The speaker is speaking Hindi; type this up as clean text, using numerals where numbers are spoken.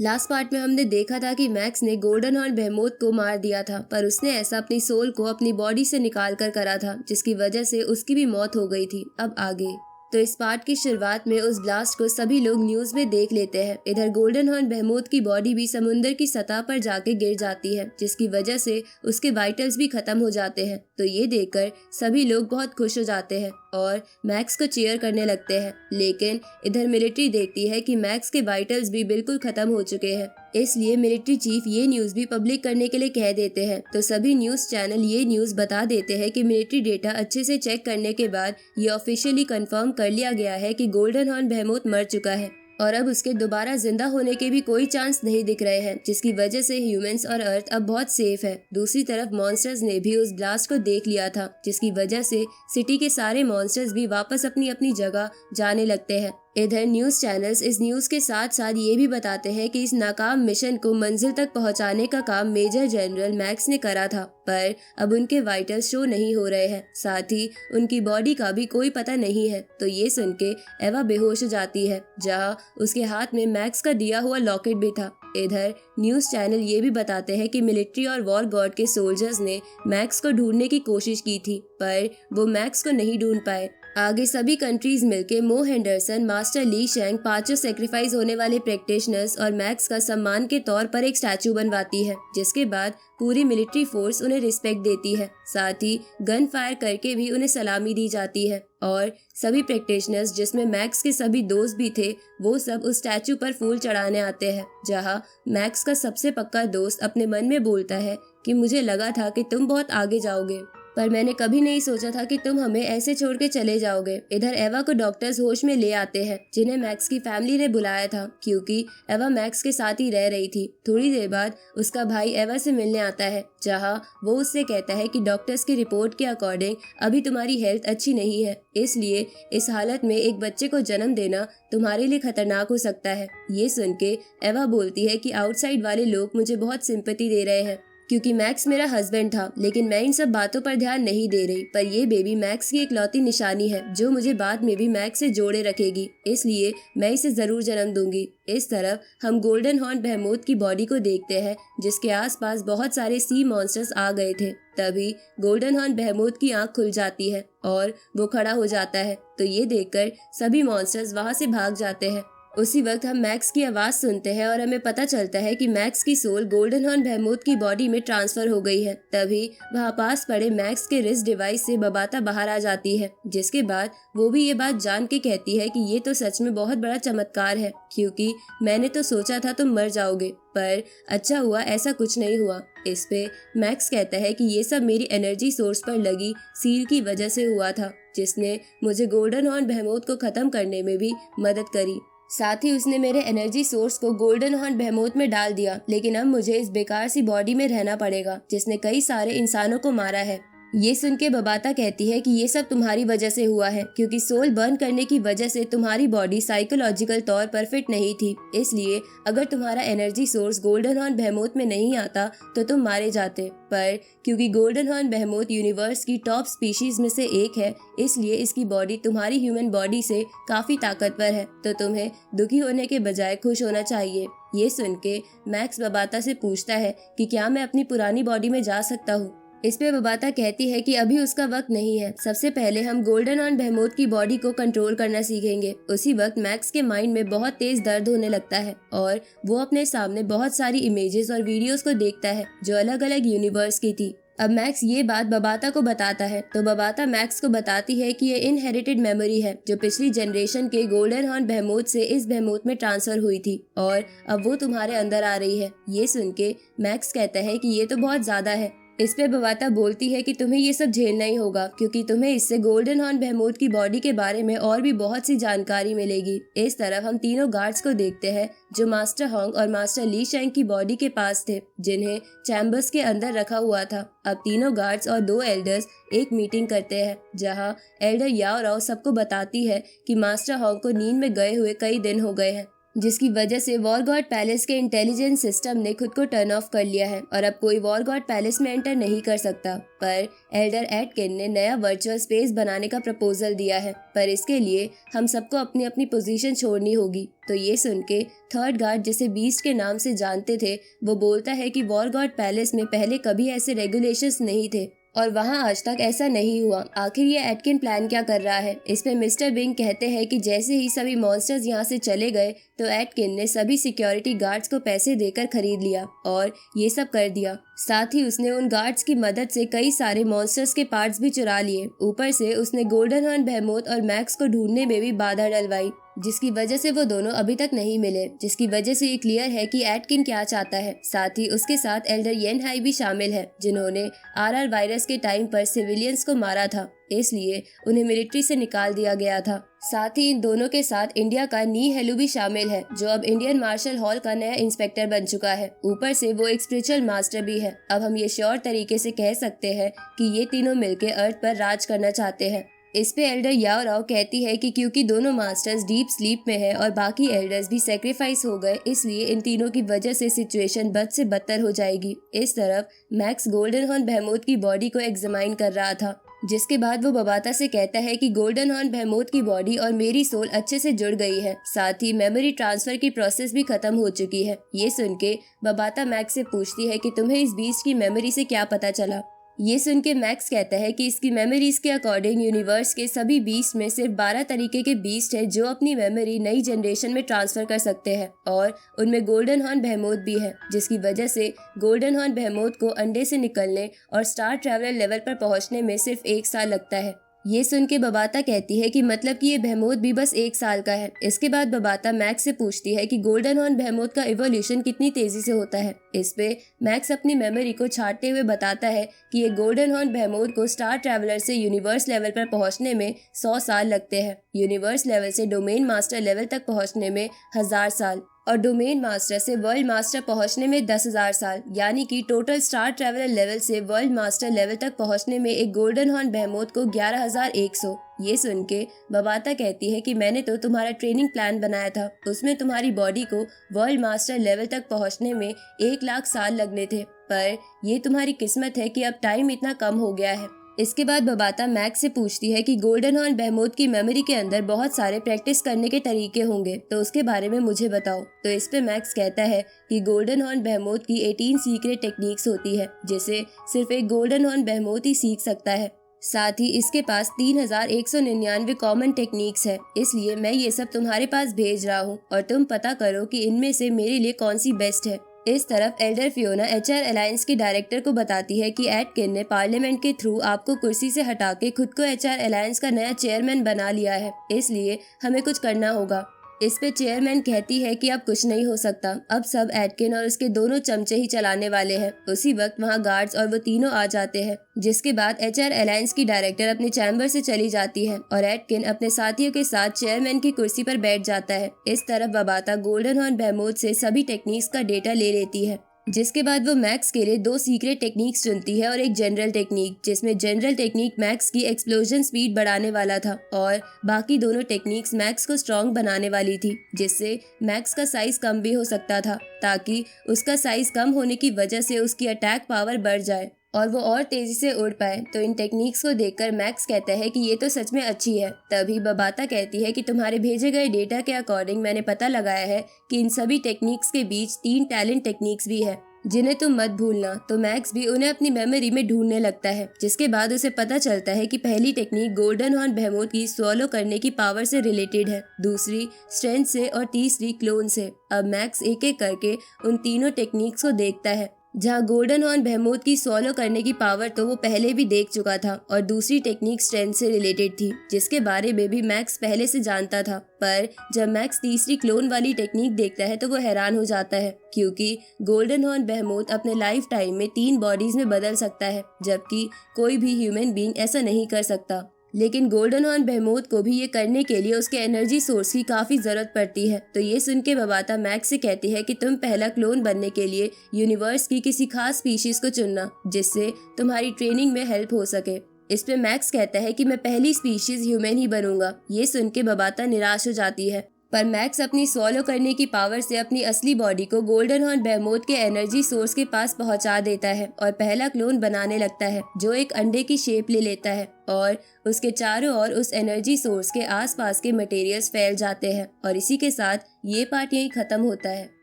लास्ट पार्ट में हमने देखा था कि मैक्स ने गोल्डन हॉर्न बेहेमोथ को मार दिया था, पर उसने ऐसा अपनी सोल को अपनी बॉडी से निकाल कर करा था, जिसकी वजह से उसकी भी मौत हो गई थी। अब आगे तो इस पार्ट की शुरुआत में उस ब्लास्ट को सभी लोग न्यूज में देख लेते हैं। इधर गोल्डन हॉर्न बेहेमोथ की बॉडी भी समुद्र की सतह पर जाके गिर जाती है, जिसकी वजह से उसके वाइटल्स भी खत्म हो जाते हैं। तो ये देखकर सभी लोग बहुत खुश हो जाते हैं और मैक्स को चीयर करने लगते हैं। लेकिन इधर मिलिट्री देखती है कि मैक्स के वाइटल्स भी बिल्कुल खत्म हो चुके हैं, इसलिए मिलिट्री चीफ ये न्यूज भी पब्लिक करने के लिए कह देते हैं। तो सभी न्यूज चैनल ये न्यूज बता देते हैं कि मिलिट्री डेटा अच्छे से चेक करने के बाद ये ऑफिशियली कंफर्म कर लिया गया है कि गोल्डन हॉर्न बेहेमोथ मर चुका है और अब उसके दोबारा जिंदा होने के भी कोई चांस नहीं दिख रहे हैं, जिसकी वजह से ह्यूमंस और अर्थ अब बहुत सेफ है। दूसरी तरफ मॉन्स्टर्स ने भी उस ब्लास्ट को देख लिया था, जिसकी वजह से सिटी के सारे मॉन्स्टर्स भी वापस अपनी अपनी जगह जाने लगते हैं। इधर न्यूज चैनल्स इस न्यूज के साथ साथ ये भी बताते हैं कि इस नाकाम मिशन को मंजिल तक पहुंचाने का काम मेजर जनरल मैक्स ने करा था, पर अब उनके वाइटल्स शो नहीं हो रहे हैं, साथ ही उनकी बॉडी का भी कोई पता नहीं है। तो ये सुन के एवा बेहोश हो जाती है, जहां उसके हाथ में मैक्स का दिया हुआ लॉकेट भी था। इधर न्यूज चैनल ये भी बताते हैं कि मिलिट्री और वॉर गॉड के सोल्जर्स ने मैक्स को ढूंढने की कोशिश की थी, पर वो मैक्स को नहीं ढूंढ पाए। आगे सभी कंट्रीज मिलके मो हेंडरसन, मास्टर ली शेंग, पांचों सेक्रीफाइस होने वाले प्रैक्टिशनर्स और मैक्स का सम्मान के तौर पर एक स्टैचू बनवाती है, जिसके बाद पूरी मिलिट्री फोर्स उन्हें रिस्पेक्ट देती है। साथ ही गन फायर करके भी उन्हें सलामी दी जाती है और सभी प्रैक्टिशनर्स, जिसमें मैक्स के सभी दोस्त भी थे, वो सब उस स्टैचू पर फूल चढ़ाने आते हैं। जहां मैक्स का सबसे पक्का दोस्त अपने मन में बोलता है कि मुझे लगा था कि तुम बहुत आगे जाओगे, पर मैंने कभी नहीं सोचा था कि तुम हमें ऐसे छोड़ के चले जाओगे। इधर एवा को डॉक्टर्स होश में ले आते हैं, जिन्हें मैक्स की फैमिली ने बुलाया था, क्योंकि एवा मैक्स के साथ ही रह रही थी। थोड़ी देर बाद उसका भाई एवा से मिलने आता है, जहां वो उससे कहता है कि डॉक्टर्स की रिपोर्ट के अकॉर्डिंग अभी तुम्हारी हेल्थ अच्छी नहीं है, इसलिए इस हालत में एक बच्चे को जन्म देना तुम्हारे लिए खतरनाक हो सकता है। ये सुन के एवा बोलती है कि आउटसाइड वाले लोग मुझे बहुत सिंपैथी दे रहे हैं, क्योंकि मैक्स मेरा हस्बैंड था, लेकिन मैं इन सब बातों पर ध्यान नहीं दे रही। पर ये बेबी मैक्स की इकलौती निशानी है, जो मुझे बाद में भी मैक्स से जोड़े रखेगी, इसलिए मैं इसे जरूर जन्म दूंगी। इस तरफ हम गोल्डन हॉर्न बेहेमोथ की बॉडी को देखते हैं, जिसके आसपास बहुत सारे सी मॉन्स्टर्स आ गए थे। तभी गोल्डन हॉर्न बेहेमोथ की आंख खुल जाती है और वो खड़ा हो जाता है। तो ये देखकर सभी मॉन्स्टर्स वहां से भाग जाते हैं। उसी वक्त हम मैक्स की आवाज सुनते हैं और हमें पता चलता है कि मैक्स की सोल गोल्डन हॉर्न बेहेमोथ की बॉडी में ट्रांसफर हो गई है। तभी वहाँ पास पड़े मैक्स के रिस्ट डिवाइस से बबाता बाहर आ जाती है, जिसके बाद वो भी ये बात जान के कहती है कि ये तो सच में बहुत बड़ा चमत्कार है, क्योंकि मैंने तो सोचा था तुम मर जाओगे, पर अच्छा हुआ ऐसा कुछ नहीं हुआ। इस पे मैक्स कहता है कि ये सब मेरी एनर्जी सोर्स पर लगी सील की वजह से हुआ था, जिसने मुझे गोल्डन हॉर्न बेहेमोथ को खत्म करने में भी मदद करी। साथ ही उसने मेरे एनर्जी सोर्स को गोल्डन हॉर्न बेहेमोथ में डाल दिया, लेकिन अब मुझे इस बेकार सी बॉडी में रहना पड़ेगा, जिसने कई सारे इंसानों को मारा है। ये सुन के बबाता कहती है कि ये सब तुम्हारी वजह से हुआ है, क्योंकि सोल बर्न करने की वजह से तुम्हारी बॉडी साइकोलॉजिकल तौर पर फिट नहीं थी, इसलिए अगर तुम्हारा एनर्जी सोर्स गोल्डन हॉर्न बेहेमोथ में नहीं आता तो तुम मारे जाते। पर क्योंकि गोल्डन हॉर्न बेहेमोथ यूनिवर्स की टॉप स्पीशीज में से एक है, इसलिए इसकी बॉडी तुम्हारी ह्यूमन बॉडी से काफी ताकतवर है, तो तुम्हें दुखी होने के बजाय खुश होना चाहिए। ये सुन के मैक्स बबाता से पूछता है कि क्या मैं अपनी पुरानी बॉडी में जा सकता हूँ। इस पे बबाता कहती है कि अभी उसका वक्त नहीं है, सबसे पहले हम गोल्डन हॉर्न बेहेमोथ की बॉडी को कंट्रोल करना सीखेंगे। उसी वक्त मैक्स के माइंड में बहुत तेज दर्द होने लगता है और वो अपने सामने बहुत सारी इमेजेस और वीडियोस को देखता है, जो अलग अलग यूनिवर्स की थी। अब मैक्स ये बात बबाता को बताता है, तो बबाता मैक्स को बताती है कि ये इनहेरिटेड मेमोरी है, जो पिछली जनरेशन के गोल्डन हॉर्न बेहेमोथ से इस बेहेमोथ में ट्रांसफर हुई थी और अब वो तुम्हारे अंदर आ रही है। ये सुन के मैक्स कहता है कि ये तो बहुत ज्यादा है। इस पे बबाता बोलती है कि तुम्हें ये सब झेलना ही होगा, क्योंकि तुम्हें इससे गोल्डन हॉर्न बेहेमोथ की बॉडी के बारे में और भी बहुत सी जानकारी मिलेगी। इस तरफ हम तीनों गार्ड्स को देखते हैं, जो मास्टर होंग और मास्टर ली शेंग की बॉडी के पास थे, जिन्हें चैम्बर्स के अंदर रखा हुआ था। अब तीनों गार्ड्स और 2 एल्डर्स एक मीटिंग करते हैं, जहां एल्डर याओ राव सबको बताती है कि मास्टर होंग को नींद में गए हुए कई दिन हो गए हैं। जिसकी वजह से वॉर गॉड पैलेस के इंटेलिजेंस सिस्टम ने खुद को टर्न ऑफ कर लिया है और अब कोई वॉर गॉड पैलेस में एंटर नहीं कर सकता। पर एल्डर एटकिन ने नया वर्चुअल स्पेस बनाने का प्रपोजल दिया है, पर इसके लिए हम सबको अपनी अपनी पोजीशन छोड़नी होगी। तो ये सुन के थर्ड गार्ड, जिसे बीस्ट के नाम से जानते थे, वो बोलता है कि वॉर गॉड पैलेस में पहले कभी ऐसे रेगुलेशंस नहीं थे और वहाँ आज तक ऐसा नहीं हुआ। आखिर ये एटकिन प्लान क्या कर रहा है? इसमें मिस्टर बिंग कहते हैं कि जैसे ही सभी मॉन्स्टर्स यहाँ से चले गए तो एटकिन ने सभी सिक्योरिटी गार्ड्स को पैसे देकर खरीद लिया और ये सब कर दिया। साथ ही उसने उन गार्ड्स की मदद से कई सारे मॉन्स्टर्स के पार्ट्स भी चुरा लिए। ऊपर से उसने गोल्डन हॉर्न बेहेमोथ और मैक्स को ढूंढने में भी बाधा डलवाई, जिसकी वजह से वो दोनों अभी तक नहीं मिले, जिसकी वजह से ये क्लियर है कि एटकिन क्या चाहता है। साथ ही उसके साथ एल्डर येनहाई भी शामिल है, जिन्होंने आरआर वायरस के टाइम पर सिविलियंस को मारा था, इसलिए उन्हें मिलिट्री से निकाल दिया गया था। साथ ही इन दोनों के साथ इंडिया का नी हेलू भी शामिल है, जो अब इंडियन मार्शल हॉल का नया इंस्पेक्टर बन चुका है। ऊपर से वो एक स्पिरिचुअल मास्टर भी है। अब हम ये श्योर तरीके से कह सकते हैं कि ये तीनों मिलकर अर्थ पर राज करना चाहते हैं। इस पे एल्डर याओ राव कहती है कि क्योंकि दोनों मास्टर्स डीप स्लीप में है और बाकी एल्डर्स भी सेक्रीफाइस हो गए, इसलिए इन तीनों की वजह से सिचुएशन बद से बदतर हो जाएगी। इस तरफ मैक्स गोल्डन हॉर्न बेहेमोथ की बॉडी को एग्जामाइन कर रहा था, जिसके बाद वो बबाता से कहता है कि गोल्डन हॉर्न बेहेमोथ की बॉडी और मेरी सोल अच्छे से जुड़ गई है। साथ ही मेमोरी ट्रांसफर की प्रोसेस भी खत्म हो चुकी है। ये सुन के बबाता मैक्स से पूछती है कि तुम्हें इस बीस्ट की मेमोरी से क्या पता चला। ये सुन के मैक्स कहता है कि इसकी मेमोरीज के अकॉर्डिंग यूनिवर्स के सभी बीस्ट में सिर्फ 12 तरीके के बीस्ट है जो अपनी मेमोरी नई जनरेशन में ट्रांसफर कर सकते हैं और उनमें गोल्डन हॉर्न बेहेमोथ भी है, जिसकी वजह से गोल्डन हॉर्न बेहेमोथ को अंडे से निकलने और स्टार ट्रैवलर लेवल पर पहुंचने में सिर्फ 1 साल लगता है। ये सुन के बबाता कहती है कि मतलब कि ये बेहेमोथ भी बस 1 साल का है। इसके बाद बबाता मैक्स से पूछती है कि गोल्डन हॉर्न बेहेमोथ का इवोल्यूशन कितनी तेजी से होता है। इस पे मैक्स अपनी मेमोरी को छाटते हुए बताता है कि ये गोल्डन हॉर्न बेहेमोथ को स्टार ट्रैवलर से यूनिवर्स लेवल पर पहुंचने में 100 साल लगते हैं, यूनिवर्स लेवल से डोमेन मास्टर लेवल तक पहुंचने में 1000 साल और डोमेन मास्टर से वर्ल्ड मास्टर पहुंचने में 10,000 साल, यानी कि टोटल स्टार ट्रैवलर लेवल से वर्ल्ड मास्टर लेवल तक पहुंचने में एक गोल्डन हॉर्न बेहेमोथ को 11,100। ये सुन के बबाता कहती है कि मैंने तो तुम्हारा ट्रेनिंग प्लान बनाया था, उसमें तुम्हारी बॉडी को वर्ल्ड मास्टर लेवल तक पहुंचने में 1 लाख साल लगने थे, पर ये तुम्हारी किस्मत है कि अब टाइम इतना कम हो गया है। इसके बाद बबाता मैक्स से पूछती है कि गोल्डन हॉर्न बेहेमोथ की मेमोरी के अंदर बहुत सारे प्रैक्टिस करने के तरीके होंगे, तो उसके बारे में मुझे बताओ। तो इस पे मैक्स कहता है कि गोल्डन हॉर्न बेहेमोथ की 18 सीक्रेट टेक्निक्स होती है, जिसे सिर्फ एक गोल्डन हॉर्न बेहेमोथ ही सीख सकता है। साथ ही इसके पास 3199 कॉमन टेक्निक्स है, इसलिए मैं ये सब तुम्हारे पास भेज रहा हूँ और तुम पता करो कि इनमें से मेरे लिए कौन सी बेस्ट है। इस तरफ एल्डर फियोना एचआर अलायंस के डायरेक्टर को बताती है कि एटकिन ने पार्लियामेंट के थ्रू आपको कुर्सी से हटा के खुद को एचआर अलायंस का नया चेयरमैन बना लिया है, इसलिए हमें कुछ करना होगा। इस पे चेयरमैन कहती है कि अब कुछ नहीं हो सकता, अब सब एटकिन और उसके दोनों चमचे ही चलाने वाले हैं। उसी वक्त वहाँ गार्ड्स और वो तीनों आ जाते हैं, जिसके बाद एचआर अलायंस की डायरेक्टर अपने चैम्बर से चली जाती है और एटकिन अपने साथियों के साथ चेयरमैन की कुर्सी पर बैठ जाता है। इस तरफ बबाता गोल्डन हॉर्न बेहेमोथ से सभी टेक्निक्स का डेटा ले लेती है, जिसके बाद वो मैक्स के लिए 2 सीक्रेट टेक्निक्स चुनती है और एक जनरल टेक्निक, जिसमें जनरल टेक्निक मैक्स की एक्सप्लोजन स्पीड बढ़ाने वाला था और बाकी दोनों टेक्निक्स मैक्स को स्ट्रॉन्ग बनाने वाली थी, जिससे मैक्स का साइज कम भी हो सकता था, ताकि उसका साइज कम होने की वजह से उसकी अटैक पावर बढ़ जाए और वो और तेजी से उड़ पाए। तो इन टेक्निक्स को देखकर मैक्स कहता है कि ये तो सच में अच्छी है। तभी बबाता कहती है कि तुम्हारे भेजे गए डेटा के अकॉर्डिंग मैंने पता लगाया है कि इन सभी टेक्निक्स के बीच 3 टैलेंट टेक्निक्स भी है, जिन्हें तुम मत भूलना। तो मैक्स भी उन्हें अपनी मेमोरी में ढूंढने लगता है, जिसके बाद उसे पता चलता है कि पहली टेक्निक गोल्डन हॉर्न बेहेमोथ की स्वॉलो करने की पावर से रिलेटेड है, दूसरी स्ट्रेंथ से और तीसरी क्लोन से। अब मैक्स एक एक करके उन तीनों टेक्निक्स को देखता है। जहाँ गोल्डन हॉर्न बेहेमोथ की स्वॉलो करने की पावर तो वो पहले भी देख चुका था और दूसरी टेक्निक स्ट्रेंथ से रिलेटेड थी, जिसके बारे में भी मैक्स पहले से जानता था। पर जब मैक्स तीसरी क्लोन वाली टेक्निक देखता है तो वो हैरान हो जाता है, क्योंकि गोल्डन हॉर्न बेहेमोथ अपने लाइफ टाइम में 3 बॉडीज में बदल सकता है, जबकि कोई भी ह्यूमन बीइंग ऐसा नहीं कर सकता। लेकिन गोल्डन हॉर्न बेहेमोथ को भी ये करने के लिए उसके एनर्जी सोर्स की काफी जरूरत पड़ती है। तो ये सुन के बबाता मैक्स से कहती है कि तुम पहला क्लोन बनने के लिए यूनिवर्स की किसी खास स्पीशीज को चुनना, जिससे तुम्हारी ट्रेनिंग में हेल्प हो सके। इस पे मैक्स कहता है कि मैं पहली स्पीशीज ह्यूमन ही बनूंगा। ये सुन के बबाता निराश हो जाती है, पर मैक्स अपनी स्वॉलो करने की पावर से अपनी असली बॉडी को गोल्डन हॉर्न बेहेमोथ के एनर्जी सोर्स के पास पहुंचा देता है और पहला क्लोन बनाने लगता है, जो एक अंडे की शेप ले लेता है और उसके चारों ओर उस एनर्जी सोर्स के आसपास के मटेरियल्स फैल जाते हैं। और इसी के साथ ये पार्ट यहीं खत्म होता है।